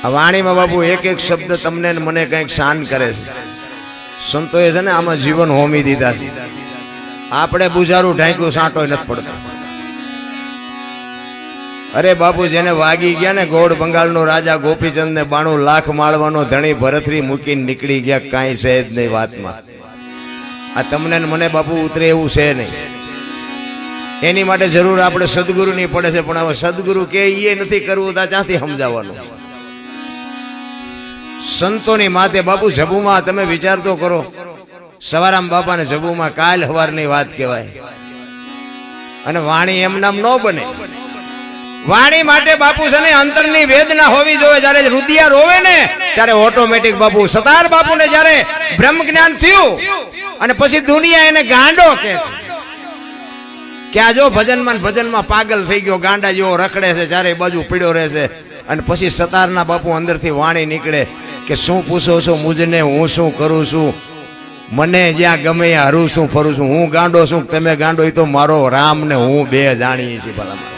આ વાણીમાં બાપુ એક એક શબ્દ તમને ને મને કંઈક શાન કરે છે. સંતોએ છે ને આમાં જીવન હોમી દીધા. આપણે બુજારું ઢાંક્યું સાંટો નથી પડતો. અરે બાપુ જેને વાગી ગયા ને ગોળ બંગાળનો રાજા ગોપીચંદ ને 92 લાખ માળવાનો ધણી ભરતરી મૂકીને નીકળી ગયા, કાંઈ છે જ નહીં વાતમાં. આ તમને ને મને બાપુ ઉતરે એવું છે નહીં. એની માટે જરૂર આપણે સદગુરુની પડે છે, પણ હવે સદગુરુ કે એ નથી કરવું તો ક્યાંથી સમજાવવાનું. સંતોની માથે બાપુ જબુમાં તમે વિચાર તો કરો. સવારામ બાપાને જબુમાં કાલ હવારની વાત કહેવાય, અને વાણી એમ નામ ન બને. વાણી માટે બાપુ છે ને અંતરની વેદના હોવી જોઈએ. જ્યારે રુદિયા રોવે ને ત્યારે ઓટોમેટિક બાપુ સતાર બાપુને જ્યારે બ્રહ્મ જ્ઞાન થયું અને પછી દુનિયા એને ગાંડો કહે છે કે આ જો ભજનમાં પાગલ થઈ ગયો, ગાંડા જેવો રખડે છે, ચારે બાજુ પીડ્યો રહે છે. અને પછી સતારના બાપુ અંદરથી વાણી નીકળે કે શું પૂછો છો મુજને, હું શું કરું છું, મને જ્યાં ગમે ત્યાં હરું છું ફરું છું, હું ગાંડો છું તમે ગાંડો, એ તો મારો રામ ને હું બે જાણીએ છીએ. ભલા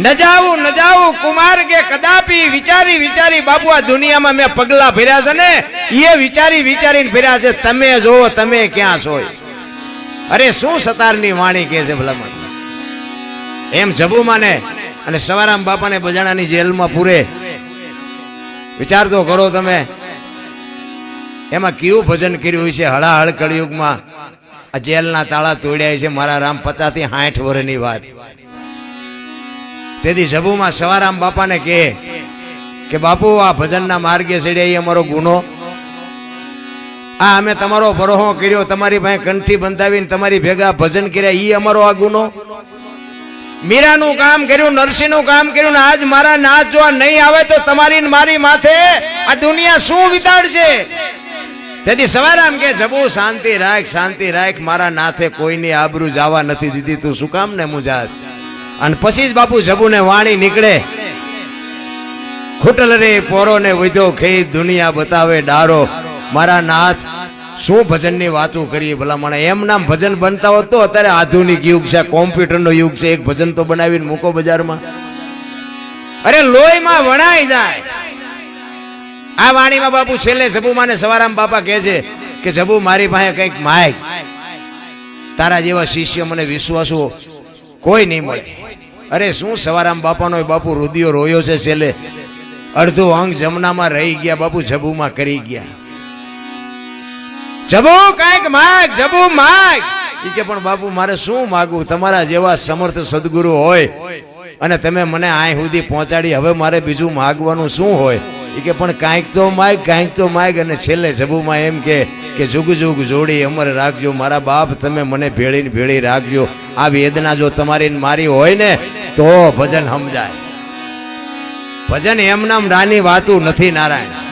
ન જાવું કુમાર કે કદાપી વિચારી વિચારી બાપુ આ દુનિયામાં મેં પગલા ફેર્યા છે ને એ વિચારીને ફેર્યા છે. તમે જોવો તમે ક્યાં છો. અરે શું સતારની વાણી કે છે ભલામણ. એમ જબુમાં ને અને સવારામ બાપાને બજાણાની જેલમાં પૂરે. વિચાર તો કરો તમે, એમાં કેવું ભજન કર્યું છે. હળાહળ કળિયુગમાં આ જેલના તાળા તોડ્યા છે. મારા રામ 50 થી 60 વર્ષની વાત. તેથી જબુમાં સવારામ બાપાને કે બાપુ આ ભજનના માર્ગે ચડ્યા એ અમારો ગુનો. આ અમે તમારો ભરોહો કર્યો, તમારી પાસે કંઠી બંધાવીને તમારી ભેગા ભજન કર્યા, એ અમારો આ ગુનો. મીરાનું કામ કર્યું, નરસિંહનું કામ કર્યું, આજ મારા નાથ જો નહીં આવે તો તમારી મારી માથે આ દુનિયા શું વિતાડશે. તેથી સવારામ કે જબુ શાંતિ રાખ, મારા નાથે કોઈની આબરૂ જવા નથી દીધી, તું શું કામ ને મુજાસ. અને પછી જ બાપુ જબુને વાણી નીકળે, ખૂટલ રે પોરો ને વધ્યો ખેઈ, દુનિયા બતાવે ડારો. મારા નાથ શું ભજનની વાતો કરીએ ભલામણ. એમ નામ ભજન બનતા હોત તો અત્યારે આધુનિક યુગ છે, કોમ્પ્યુટરનો યુગ છે. એક ભજન તો બનાવીને મૂકો બજારમાં, અરે લોહીમાં વણાઈ જાય. આ વાણીમાં બાપુ છેલ્લે જબુમાં ને સવારામ બાપા કહે છે કે જબુ મારી પાસે કંઈક માગ, તારા જેવા શિષ્ય મને વિશ્વાસુ કોઈ નહીં મળે. અરે શું સવારામ બાપાનો બાપુ રુદિયો રોયો છે. છેલ્લે અડધો અંગ જમનામાં રહી ગયા બાપુ, જબુમાં કરી ગયા. જબુ કઈક માગ, જબુ માગ. ઈ કે પણ બાપુ મારે શું માગવું, તમારા જેવા સમર્થ સદગુરુ હોય અને તમે મને અહીં સુધી પહોંચાડી, હવે મારે બીજું માગવાનું શું હોય. ઈ કે પણ કાંઈક તો માગ. અને છેલ્લે જબુમાં એમ કે જુગ જુગ જોડી અમર રાખજો, મારા બાપ તમે મને ભેળી રાખજો. આ વેદના જો તમારી મારી હોય ને તો ભજન સમજાય. ભજન એમ નામ રાની વાતું નથી નારાયણ.